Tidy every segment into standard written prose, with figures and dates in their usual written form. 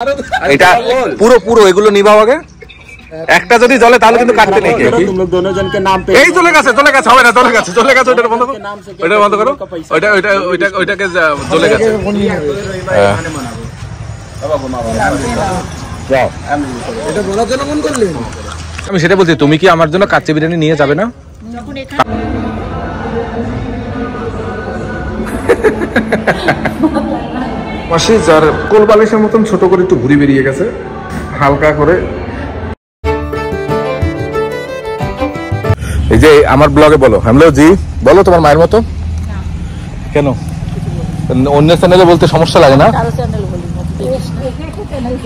এটা পুরো পুরো এগুলো নিভাও আগে। একটা যদি জ্বলে তাহলে কিন্তু কাটতে নেই। এই চলে গেছে হবে না, চলে গেছে ওটা বন্ধ করো, ওইটা বন্ধ করো, ওইটাকে চলে গেছে। আমি সেটা বলছি, তুমি কি আমার জন্য কাচ্চি বিরিয়ানি নিয়ে যাবে না? মাসি যার কোল বালিশের মতন ছোট করে একটু ঘুরি বেরিয়ে গেছে হালকা করে। এই যে আমার ব্লগে বলো, হ্যালো জি বলো তোমার মায়ের মতো। কেন অন্য চ্যানেলে বলতে সমস্যা লাগে না?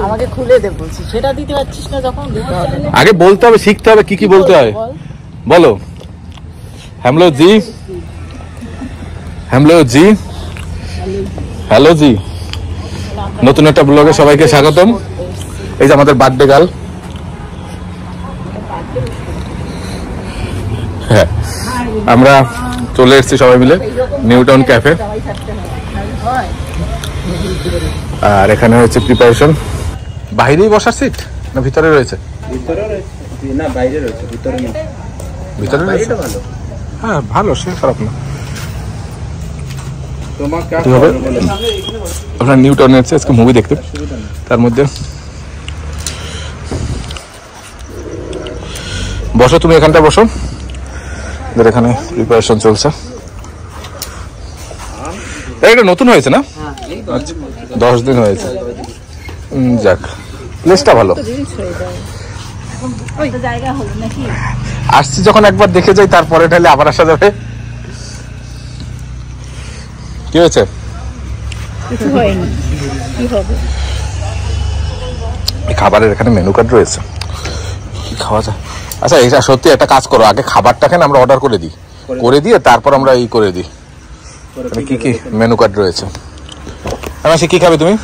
আমাকে খুলে দে বলছি, সেটা দিতে পারছিস না যখন দিতে হবে। আগে বলতে হবে, শিখতে হবে কি কি বলতে হয়। বলো হ্যালো জি, হ্যালো জি, হ্যালো জি। নতুন একটা ব্লগে সবাইকে স্বাগতম। এই যে আমাদের বার্থডে গার্ল। হ্যাঁ, আমরা চলে এসেছি সবাই মিলে নিউটাউন ক্যাফে। আর এখানে হচ্ছে প্রিপারেশন। বাইরেই বসার সিট না ভিতরে রয়েছে? ভিতরে রয়েছে। হ্যাঁ ভালো, সে খারাপ না। আপনার নিউটাউনে আছে আজকে মুভি দেখতে, তার মধ্যে বসো তুমি এখানটা বসো, এখানে প্রিপারেশন চলছে। এটা নতুন হয়েছে না? আচ্ছা 10 দিন হয়েছে। যাক, প্লেসটা ভালো। আসছি যখন একবার দেখে যাই, তারপরে তাহলে আবার আসা যাবে। কি হয়েছে? খাবারের এখানে মেনু কার্ড রয়েছে, কি খাওয়া যায়। আচ্ছা এটা সত্যি একটা কাজ করো, আগে খাবারটাকে আমরা অর্ডার করে দিয়ে তারপর আমরা ই করে দিই কি কি মেনু কার্ড রয়েছে। আমি কি খাবে তুমি?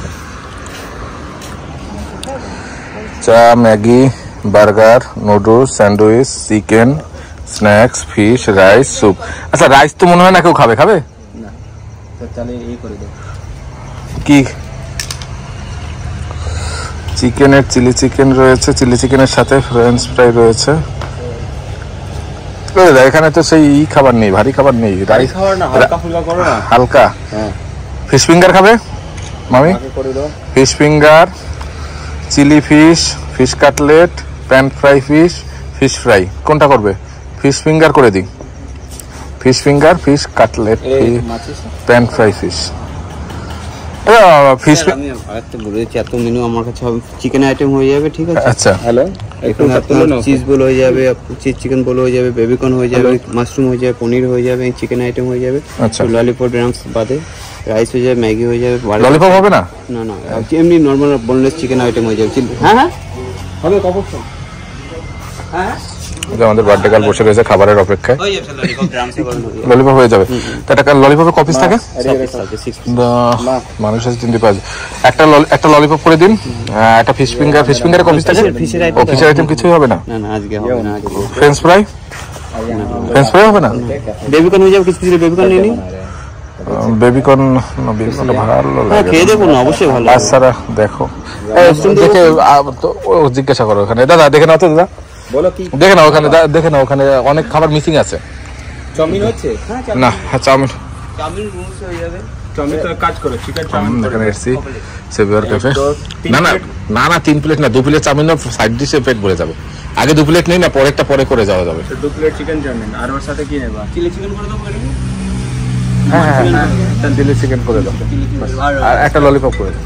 চা, Maggi, burger, noodles, sandwich, chicken, snacks, fish, rice, soup. আচ্ছা রাইস তো মনে হয় না কেউ খাবে না, কি চিকেনের চিলি চিকেন রয়েছে, চিলি চিকেনের সাথে ফ্রেঞ্চ ফ্রাই রয়েছে। এখানে তো সেই খাবার নেই, ভারী খাবার নেই, রাইস হালকা। ফিশ ফিঙ্গার খাবে মামি? Fish finger, chilli fish, fish cutlet, pan fry fish, fish fry, কোনটা করবে? ফিশ ফিঙ্গার করে দিই। Fish finger, fish cutlet, pan fry fish. Fish আমি আরেকটা বলে দিচ্ছি, এত মেনু আমার কাছে হবে। চিকেন আইটেম হয়ে যাবে, ঠিক আছে? আচ্ছা হ্যালো, এখানে আপনার চিজ বোল হয়ে যাবে, চিজ চিকেন বোল হয়ে যাবে, বেবিকর্ন হয়ে যাবে, মাশরুম হয়ে যাবে, পনির হয়ে যাবে, চিকেন আইটেম হয়ে যাবে। আচ্ছা ললিপপ ড্রামস বাদে রাইস হয়ে যাবে, ম্যাগি হয়ে যাবে। ললিপপ হবে না? না না, এমনি নর্মাল বোনলেস চিকেন আইটেম হয়ে যাবে। হ্যাঁ হ্যাঁ হবে, অবশ্যই। হ্যাঁ আমাদের বার্থডে গার্ল বসে রয়েছে খাবারের অপেক্ষায়। ললিপপ হয়ে যাবে। ললিপপের কপিস থাকে মানুষ আছে 3-5। একটা ললিপপ করে দিন, একটা ফিশ ফিঙ্গারের কপিস থাকে। ফিশের আইটেম কিছুই হবে না? না আজকে হবে না। ফ্রেঞ্চ ফ্রাই হবে না? বেবিকর্ন হয়ে যাবে, কিছু বেবিকর্ন নিয়ে নিন। বেবিকর্ন ভালো লাগে, খেয়ে দেখুন না, অবশ্যই ভালো। আচ্ছা দেখো, দেখে জিজ্ঞাসা করো ওখানে। দাদা দেখে নাও তো, দাদা দেখে নাও ওখানে, দেখে নাও ওখানে অনেক খাবার মিসিং আছে। চাউমিন হচ্ছে না? হ্যাঁ চাউমিন হয়ে যাবে। এখানে এসছি সেভিয়ার ক্যাফে। না 3 প্লেট না, 2 প্লেট চাউমিন, সাইড ডিশে পেট ভরে যাবে। আগে 2 প্লেট নেই না, পরেরটা পরে করে যাওয়া যাবে। 2 প্লেট চিকেন চাউমিন, আর ওর সাথে কি নেবা? চিলি চিকেন করে দাও। হ্যাঁ চিলি চিকেন করে দাও, আর একটা ললিপপ করে দাও।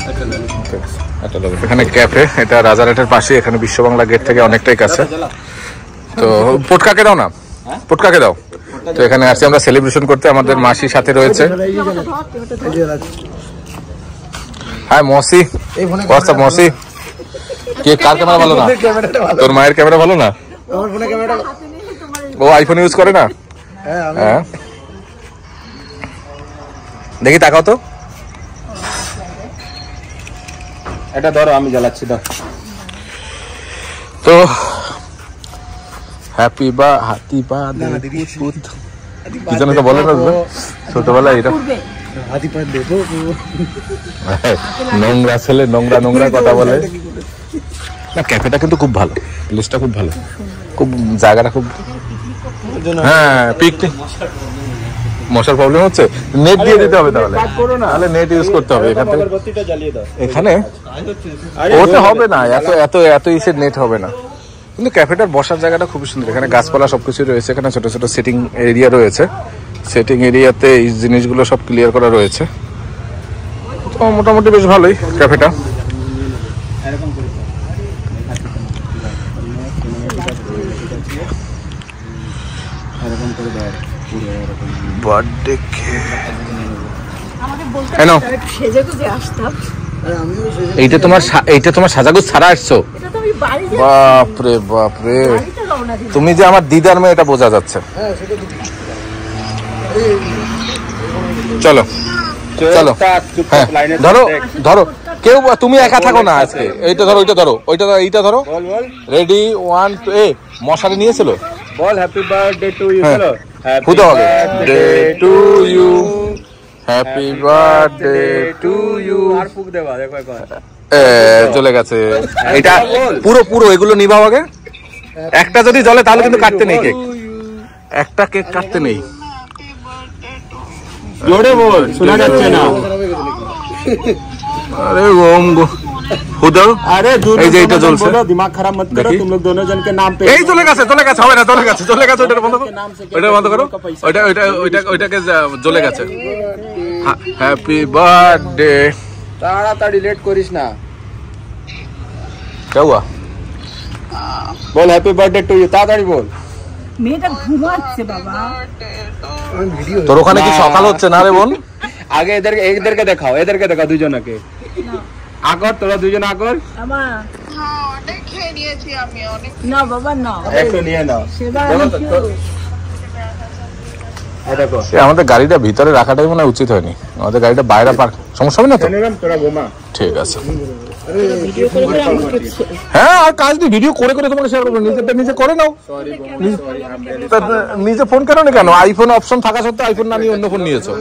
একটা ললিপপ। এখানে ক্যাফে, এটা রাজারহাটের পাশে, এখানে বিশ্ব বাংলা গেট থেকে অনেকটাই কাছে। তো পটকাকে দাও না, পটকাকে দাও। তো এখানে আসছি আমরা সেলিব্রেশন করতে, আমাদের মাসির সাথে রয়েছে। হ্যাঁ মসি, মসি কে কার ক্যামেরা ভালো না? তোর মায়ের ক্যামেরা ভালো না? ও আইফোন ইউজ করে না? হ্যাঁ দেখি তাকাও তো, এটা ধরো আমি জ্বালাচ্ছি। দাও তো হ্যাপি বা হাতি বা কি জানো তো বলে না ছোটবেলায়, এটা নোংরা ছেলে, নোংরা নোংরা কথা বলে না। ক্যাফেটা কিন্তু খুব ভালো, প্লেসটা খুব ভালো, খুব জায়গাটা খুব, হ্যাঁ পিকনিক। মশার প্রবলেম হচ্ছে, নেট দিয়ে দিতে হবে তাহলে, তাহলে নেট ইউজ করতে হবে এখান থেকে। এখানে ওটা হবে না, এত এত এত ইসের নেট হবে না। কিন্তু ক্যাফেটার বসার জায়গাটা খুবই সুন্দর, এখানে গাছপালা সবকিছু রয়েছে, এখানে ছোট ছোট সিটিং এরিয়া রয়েছে, সিটিং এরিয়াতে এই জিনিসগুলো সব ক্লিয়ার করা রয়েছে। তো মোটামুটি বেশ ভালোই ক্যাফেটা। বার্থডে এইটা তোমার সাজাগুজ ছাড়া আসছো? বাপরে বাপরে, তুমি যে আমার দিদার মেয়ে এটা বোঝা যাচ্ছে। চলো চলো, হ্যাঁ ধরো ধরো, কেউ তুমি একা থাকো না আজকে। এইটা ধরো, ওইটা ধরো, ওইটা ধরো, এইটা ধরো। রেডি 1 2 এ মশারি নিয়েছিল। বল হ্যাপি বার্থডে টু ইউ। চলো happy birthday to you, happy birthday to you. আর ফুক দেবা, দেখো একবার চলে গেছে। এটা পুরো পুরো এগুলো নিভাও আগে। একটা যদি জ্বলে তাহলে কিন্তু কাটতে নেই কেক, একটা কেক কাটতে নেই। জোরে বল, শোনা যাচ্ছে না। अरे ओम गो खुदा, अरे এই যে এটা জ্বলছে, दिमाग खराब मत करो तुम लोग दोनों जन के नाम पे। এই চলে গেছে চলে গেছে, হবে না, চলে গেছে চলে গেছে। ওটা বন্ধ করো, ওটা বন্ধ করো, ওইটা ওইটা ওইটা ওইটাকে জ্বলে গেছে। Happy birthday. তাড়াতাড়ি লেট করিস না। क्या हुआ? বল হ্যাপি বার্থডে টু ইউ, তাড়াতাড়ি বল। মেয়েটা ঘুমাচ্ছে বাবা। তোর ওখানে কি সকাল হচ্ছে না রে বোন? আগে এদেরকে দেখাও, এদেরকে দেখাও দুজনকে। আগর তোরা দুজন আগর। আমা হ্যাঁ অনেক খেয়ে নিয়েছি আমি, অনেক। না বাবা না, একটু নিয়ে নাও। সেবা দেখো আমাদের গাড়িটা ভিতরে রাখাটাই মনে হয় উচিত হয়নি, আমাদের গাড়িটা বাইরে পার্ক। সমস্যা হবে না তো? তোরা ঘুমা। ঠিক আছে। ভিডিও করে করে আমাকে হ্যাঁ আর কাজ নেই, ভিডিও করে করে তোমাকে শেয়ার করবো, নিজেরটা নিজে করে নাও। নিজে ফোন কেন না, কেন আইফোন অপশন থাকা সত্ত্বেও আইফোন না নিয়ে অন্য ফোন নিয়েছো।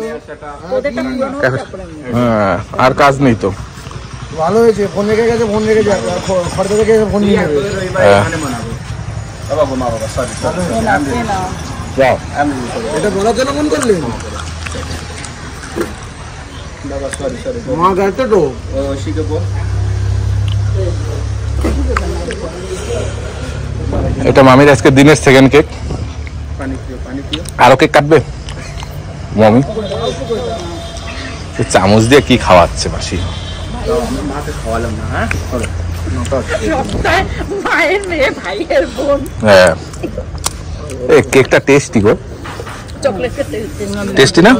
ওদেরটা পুরনো হ্যাঁ আর কাজ নেই তো। ভালো হয়েছে, ফোন রেখে গেছে, ফোন রেখে যাবে, খরচা রেখে ফোন নিয়ে যাবে। বাবা ঘুমা, বাবা সরি না যাও। এটা বলার জন্য ফোন করলি? বাবা সরি সরি। মা গাড়িতে তো শিখে বল। এটা মামির আজকে দিনের সেকেন্ড কেক। পানি পিও, পানি পিও। আরো কেক কাটবে মামি? চামচ দিয়ে কি খাওয়াচ্ছে মাসি? মাকে খাওয়ালাম না। হ্যাঁ সপ্তাহে মায়ের মেয়ে ভাইয়ের বোন। হ্যাঁ এই কেকটা টেস্টি গো, চকলেটের টেস্টি না?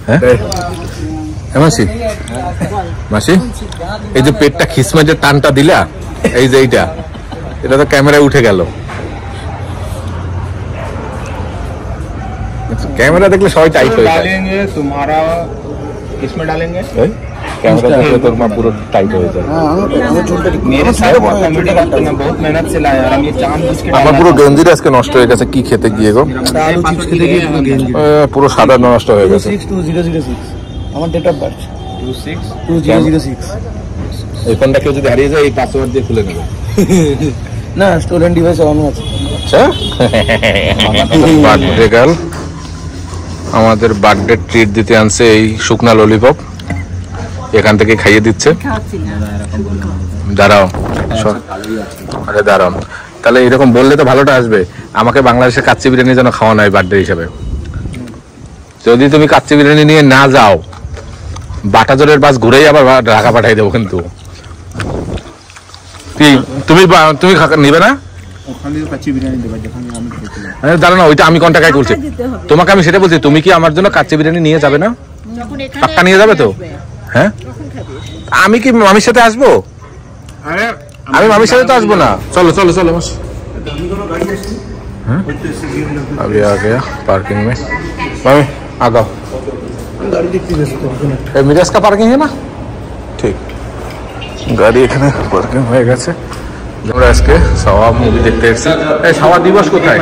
হ্যাঁ মাসি, মাসি এই যে পেটটা খিসমে যে টানটা দিলা, এই যে এইটা, এটা তো ক্যামেরায় উঠে গেল। ক্যামেরা দেখলে সবাই টাইট হয়ে যায়। डालेंगे तुम्हारा इसमें डालेंगे। ক্যামেরা দেখলে তোর মা পুরো টাইট হয়ে যায়। मेरे साथ बहुत कॉमेडी करते हैं, बहुत मेहनत से लाया यार, हम ये जानबूझ के আমার পুরো গেঞ্জিটা আজকে নষ্ট হয়ে গেছে কি খেতে গিয়ে গো, আলু চিপস খেতে গিয়ে পুরো গেঞ্জি। পুরো সাদা নষ্ট হয়ে গেছে। 2006 আমার ডেট অফ বার্থ 26 2006। এই ফোনটা কেউ যদি হারিয়ে যায় এই পাসওয়ার্ড দিয়ে খুলে নেবে। না স্টোলেন ডিভাইস অন আছে। আচ্ছা বার্থডে গার্ল আমাদের বার্থডে ট্রিট দিতে আনছে এই শুকনা ললিপপ, এখান থেকে খাইয়ে দিচ্ছে। দাঁড়াও, আরে দাঁড়াও, তাহলে এরকম বললে তো ভালোটা আসবে। আমাকে বাংলাদেশের কাচ্চি বিরিয়ানি যেন খাওয়া নাই বার্থডে হিসাবে। যদি তুমি কাচ্চি বিরিয়ানি নিয়ে না যাও, বাটাজোরের বাস ঘুরেই আবার ঢাকা পাঠাই দেবো কিন্তু। তুমি তুমি নিবে না? ওখানে কাচ্চি বিরিয়ানি দেবা যেখানে আমি খেয়েছিলাম। আরে দাঁড়াও না, ওইটা আমি কোন টাকায় করছি তোমাকে, আমি সেটা বলছি। তুমি কি আমার জন্য কাচ্চি বিরিয়ানি নিয়ে যাবে না? পাক্কা নিয়ে যাবে তো? হ্যাঁ আমি কি মামির সাথে আসবো? আরে আমি মামির সাথে তো আসবো না। চলো চলো চলো अभी आ गया पार्किंग में। मामी आ जाओ, मिराज का पार्किंग है ना? ठीक, গাড়ি এখানে পার্কিং হয়ে গেছে। আমরা আজকে সাওয়া মুভি দেখতে এসেছি। এই সাওয়া দিবস কোথায়?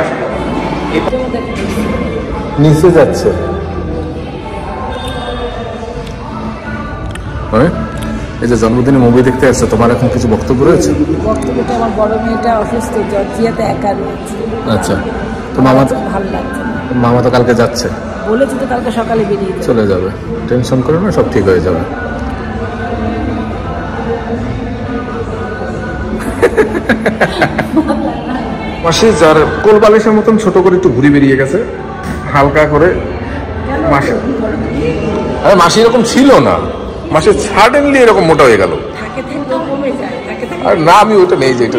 নিচে যাচ্ছে। এই যে জন্মদিনে মুভি দেখতে আসছে, তোমার এখন কিছু বক্তব্য রয়েছে? বক্তব্যটা আমার বড় মেয়েটা অসুস্থ, জর্জিয়াতে একা রয়েছে। আচ্ছা, তো মামা ভালো লাগছে না। মামা তো কালকে যাচ্ছে, বলেছি তো কালকে সকালে বেরিয়ে যাবে। চলে যাবে, টেনশন করো না, সব ঠিক হয়ে যাবে। মাসি যার কোল বালিশের মতন ছোট করে একটু ঘুরি বেরিয়ে গেছে হালকা করে। মাসি আরে মাসি এরকম ছিল না, মাসি সাডেনলি এরকম মোটা হয়ে গেল। থাকে থাকে কমে যায়, থাকে থাকে। আর না আমি ওটা নেই, যে এটা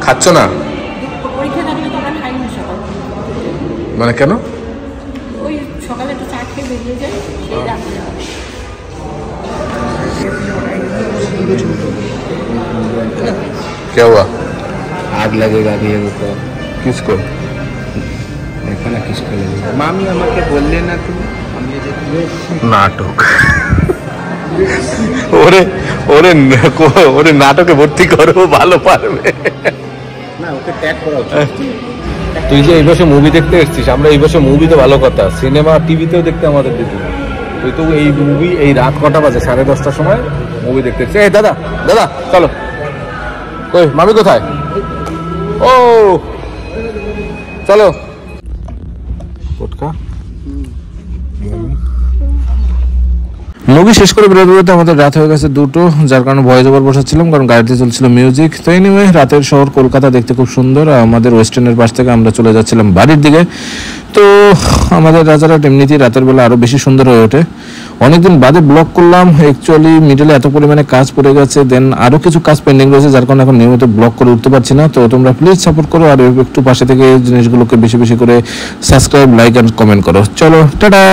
খাচ্ছ না পরীক্ষা থাকলে তো আমরা খাই না সকাল, মানে কেন? ওই সকালে একটু চা খেয়ে বেরিয়ে যায়, সেই রাতে क्या हुआ? आग लगेगा अभी ये ऊपर। किसको? देखो ना किसको लगेगा। मामी আমাকে বললে না তুমি, আমি যে নাটক ওরে ওরে ওরে নাটকে ভর্তি করো, ভালো পারবে না, ওকে ট্যাগ করা উচিত। তুই যে এই বছর মুভি দেখতে এসেছিস, আমরা এই বছর মুভি তো ভালো কথা, সিনেমা টিভিতেও দেখতে আমাদের দিতি। তুই তো এই মুভি এই রাত কটা বাজে, 10:30টার সময় মুভি দেখতে এসেছিস। এই দাদা দাদা চলো, কই মামি কোথায়? ও চলো পটকা। মুভি শেষ করে বেরোতে বেরোতে আমাদের রাত হয়ে গেছে 2টো, যার কারণে ভয়েস ওভার বসাচ্ছিলাম, কারণ গাড়িতে চলছিল মিউজিক। তো এনিওয়ে রাতের শহর কলকাতা দেখতে খুব সুন্দর। আমাদের ওয়েস্টার্নের পাশ থেকে আমরা চলে যাচ্ছিলাম বাড়ির দিকে। তো আমাদের রাজারহাট এমনিতেই রাতের বেলা আরও বেশি সুন্দর হয়ে ওঠে। অনেকদিন বাদে ব্লগ করলাম, অ্যাকচুয়ালি মিডলে এত পরিমাণে কাজ পড়ে গেছে, দেন আরও কিছু কাজ পেন্ডিং রয়েছে, যার কারণে এখন নিয়মিত ব্লগ করে উঠতে পারছি না। তো তোমরা প্লিজ সাপোর্ট করো, আর একটু পাশে থেকে জিনিসগুলোকে বেশি বেশি করে সাবস্ক্রাইব, লাইক অ্যান্ড কমেন্ট করো। চলো টাটা।